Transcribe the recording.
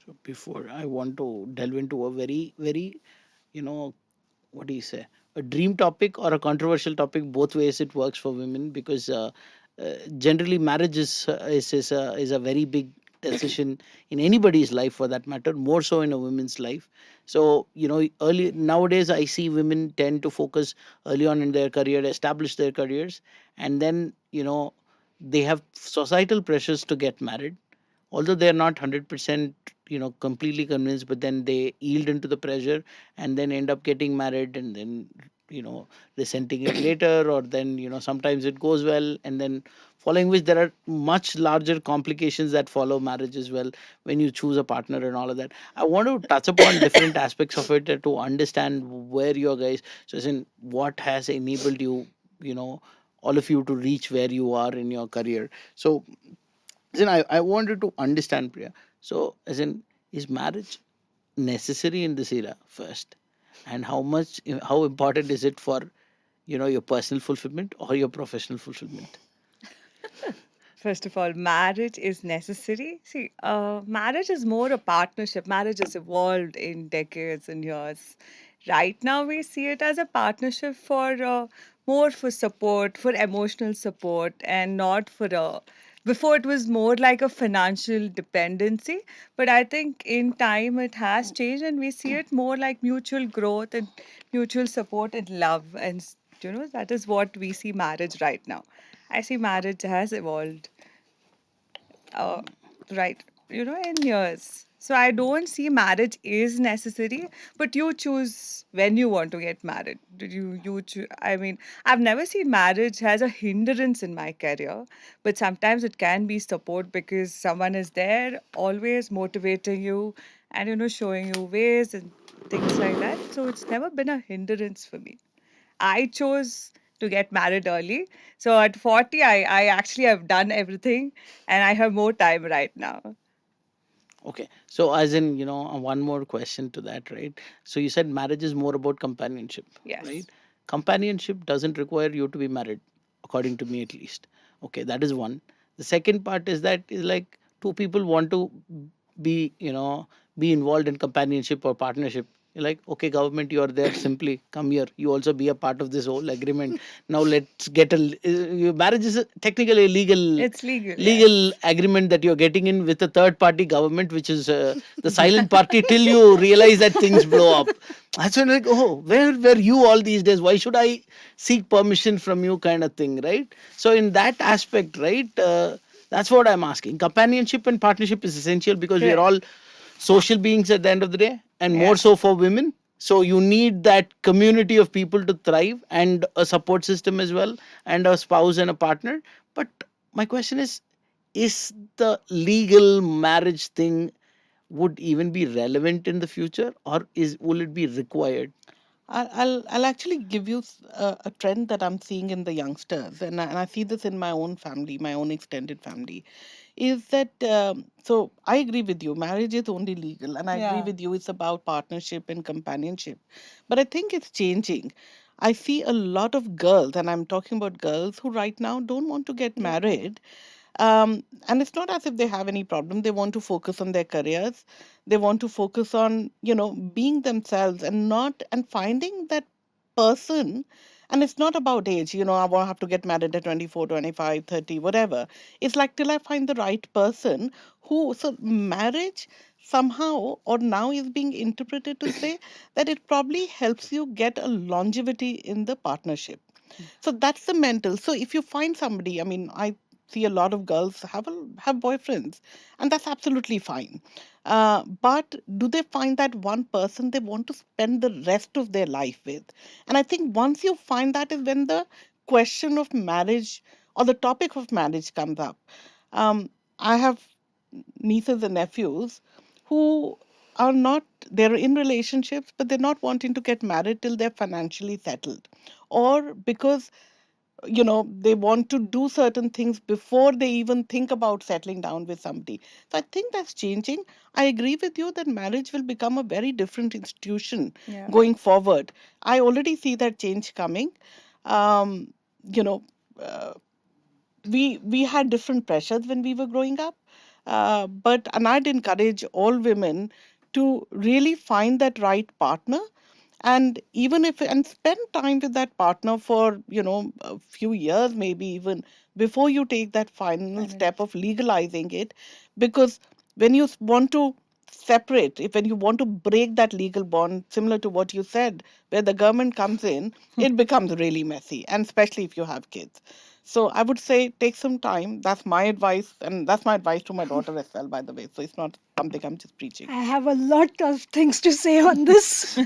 So before I want to delve into a very, very, you know, what do you say, a dream topic or a controversial topic, both ways it works for women, because generally marriage is a very big decision in anybody's life, for that matter, more so in a woman's life. So early nowadays I see women tend to focus early on in their career, establish their careers, and then they have societal pressures to get married, although they're not 100% completely convinced, but then they yield into the pressure and then end up getting married, and then you know resenting it later, or then sometimes it goes well, and then following which there are much larger complications that follow marriage as well, when you choose a partner and all of that. I want to touch upon different aspects of it, to understand where you guys, so as in what has enabled you know all of you to reach where you are in your career. So then I wanted to understand, Priya. So, as in, is marriage necessary in this era first? And how important is it for, your personal fulfillment or your professional fulfillment? First of all, marriage is necessary. See, marriage is more a partnership. Marriage has evolved in decades and years. Right now, we see it as a partnership for more for support, for emotional support, and not for a. Before, it was more like a financial dependency, but I think in time it has changed, and we see it more like mutual growth and mutual support and love, and that is what we see marriage right now. I see marriage has evolved uh, right, in years. So I don't see marriage is necessary, but you choose when you want to get married. Did you choose? I mean, I've never seen marriage as a hindrance in my career, but sometimes it can be support because someone is there, always motivating you, and showing you ways and things like that. So it's never been a hindrance for me. I chose to get married early. So at 40, I actually have done everything and I have more time right now. Okay. So, as in, one more question to that, right? So, you said marriage is more about companionship, right? Yes. Companionship doesn't require you to be married, according to me at least. Okay, that is one. The second part is that is like two people want to be, be involved in companionship or partnership. You're like, okay, government, you are there. Simply come here. You also be a part of this whole agreement. Now let's get your marriage is technically a legal It's legal, legal yes. agreement that you're getting in with a third party government, which is the silent party till you realize that things blow up. That's when, like, oh, where were you all these days? Why should I seek permission from you, kind of thing, right? So in that aspect, right, that's what I'm asking. Companionship and partnership is essential because we are Correct. all social beings at the end of the day, and more Yeah. so for women. So you need that community of people to thrive, and a support system as well, and a spouse and a partner. But my question is the legal marriage thing would even be relevant in the future, or is will it be required? I'll actually give you a trend that I'm seeing in the youngsters, and I see this in my own family, my own extended family, is that so I agree with you. Marriage is only legal, and I agree Yeah. with you. It's about partnership and companionship, but I think it's changing. I see a lot of girls, and I'm talking about girls who right now don't want to get Yeah. married, and it's not as if they have any problem. They want to focus on their careers. They want to focus on, being themselves and not and finding that person. And it's not about age, I won't have to get married at 24, 25, 30, whatever. It's like till I find the right person so marriage somehow or now is being interpreted to say that it probably helps you get a longevity in the partnership. So that's the mental. So if you find somebody, I mean, I see a lot of girls have boyfriends, and that's absolutely fine. But do they find that one person they want to spend the rest of their life with? And I think once you find that is when the question of marriage or the topic of marriage comes up. I have nieces and nephews who are not they're in relationships but they're not wanting to get married till they're financially settled, or because they want to do certain things before they even think about settling down with somebody. So I think that's changing. I agree with you that marriage will become a very different institution Yeah. going forward. I already see that change coming. um, you know uh, we had different pressures when we were growing up. But and I'd encourage all women to really find that right partner, and even if and spend time with that partner for a few years, maybe even before you take that final Finally. step of legalizing it. Because when you want to separate, if when you want to break that legal bond, similar to what you said, where the government comes in, it becomes really messy, and especially if you have kids. So I would say take some time. That's my advice, and that's my advice to my daughter as well, by the way. So it's not something I'm just preaching. I have a lot of things to say on this.